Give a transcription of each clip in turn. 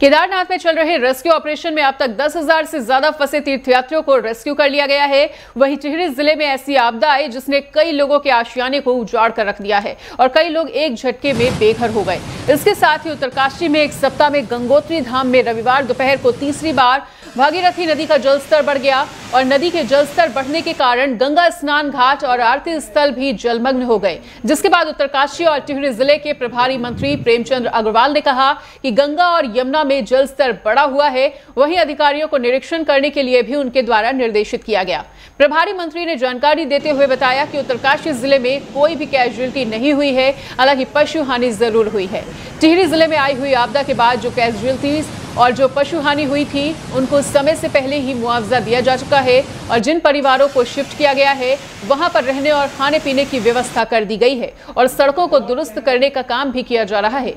केदारनाथ में चल रहे रेस्क्यू ऑपरेशन में अब तक 10,000 से ज्यादा फंसे तीर्थयात्रियों को रेस्क्यू कर लिया गया है। वहीं टिहरी जिले में ऐसी आपदा आई जिसने कई लोगों के आशियाने को उजाड़ कर रख दिया है और कई लोग एक झटके में बेघर हो गए। इसके साथ ही उत्तरकाशी में एक सप्ताह में गंगोत्री धाम में रविवार दोपहर को तीसरी बार भागीरथी नदी का जलस्तर बढ़ गया और नदी के जलस्तर बढ़ने के कारण गंगा स्नान घाट और आरती स्थल भी जलमग्न हो गए, जिसके बाद उत्तरकाशी और टिहरी जिले के प्रभारी मंत्री प्रेमचंद अग्रवाल ने कहा कि गंगा और यमुना में जलस्तर बढ़ा हुआ है। वहीं अधिकारियों को निरीक्षण करने के लिए भी उनके द्वारा निर्देशित किया गया। प्रभारी मंत्री ने जानकारी देते हुए बताया कि उत्तरकाशी जिले में कोई भी कैजुअल्टी नहीं हुई है, हालांकि पशु हानि जरूर हुई है। टिहरी जिले में आई हुई आपदा के बाद जो कैजुअल्टीज और जो पशु हानि हुई थी उनको समय से पहले ही मुआवजा दिया जा चुका है और जिन परिवारों को शिफ्ट किया गया है वहां पर रहने और खाने पीने की व्यवस्था कर दी गई है और सड़कों को दुरुस्त करने का काम भी किया जा रहा है।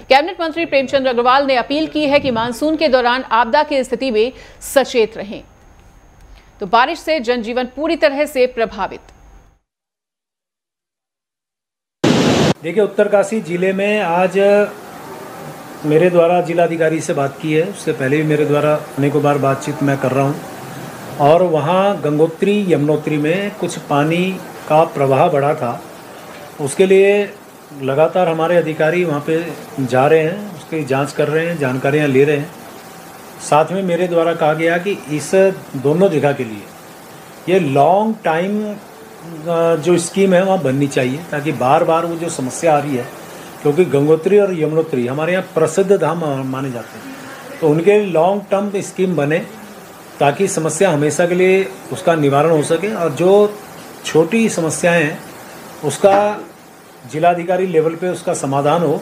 कैबिनेट मंत्री प्रेमचंद अग्रवाल ने अपील की है कि मानसून के दौरान आपदा की स्थिति में सचेत रहें। तो बारिश से जनजीवन पूरी तरह से प्रभावित। देखिए, उत्तरकाशी जिले में आज मेरे द्वारा जिलाधिकारी से बात की है, उससे पहले भी मेरे द्वारा अनेकों बार बातचीत मैं कर रहा हूं और वहां गंगोत्री यमुनोत्री में कुछ पानी का प्रवाह बढ़ा था। उसके लिए लगातार हमारे अधिकारी वहां पे जा रहे हैं, उसकी जांच कर रहे हैं, जानकारियां ले रहे हैं। साथ में मेरे द्वारा कहा गया कि इस दोनों जगह के लिए ये लॉन्ग टाइम जो स्कीम है वहाँ बननी चाहिए, ताकि बार बार वो जो समस्या आ रही है, क्योंकि गंगोत्री और यमुनोत्री हमारे यहाँ प्रसिद्ध धाम माने जाते हैं, तो उनके लॉन्ग टर्म स्कीम बने ताकि समस्या हमेशा के लिए उसका निवारण हो सके और जो छोटी समस्याएं हैं उसका जिलाधिकारी लेवल पे उसका समाधान हो।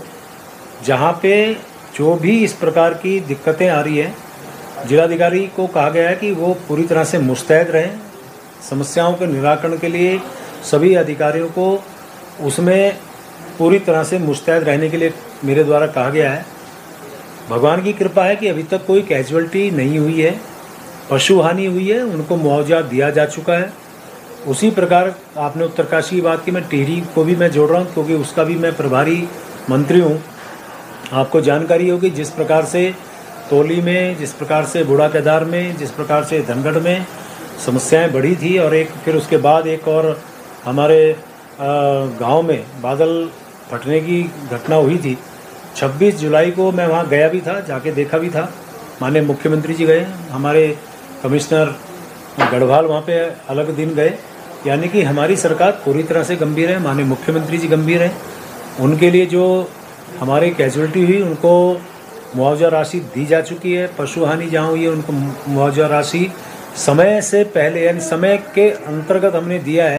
जहाँ पे जो भी इस प्रकार की दिक्कतें आ रही हैं, जिलाधिकारी को कहा गया है कि वो पूरी तरह से मुस्तैद रहें। समस्याओं के निराकरण के लिए सभी अधिकारियों को उसमें पूरी तरह से मुस्तैद रहने के लिए मेरे द्वारा कहा गया है। भगवान की कृपा है कि अभी तक कोई कैजुअल्टी नहीं हुई है, पशु हानि हुई है, उनको मुआवजा दिया जा चुका है। उसी प्रकार आपने उत्तरकाशी की बात की, मैं टिहरी को भी मैं जोड़ रहा हूँ क्योंकि उसका भी मैं प्रभारी मंत्री हूँ। आपको जानकारी होगी जिस प्रकार से तोली में, जिस प्रकार से बूढ़ा केदार में, जिस प्रकार से धनगढ़ में समस्याएं बढ़ी थी और एक फिर उसके बाद एक और हमारे गांव में बादल फटने की घटना हुई थी। 26 जुलाई को मैं वहां गया भी था, जाके देखा भी था। माननीय मुख्यमंत्री जी गए, हमारे कमिश्नर गढ़वाल वहां पे अलग दिन गए। यानी कि हमारी सरकार पूरी तरह से गंभीर है, माननीय मुख्यमंत्री जी गंभीर हैं। उनके लिए जो हमारी कैजुअल्टी हुई उनको मुआवजा राशि दी जा चुकी है। पशु हानि जहाँ हुई है उनको मुआवजा राशि समय से पहले यानी समय के अंतर्गत हमने दिया है।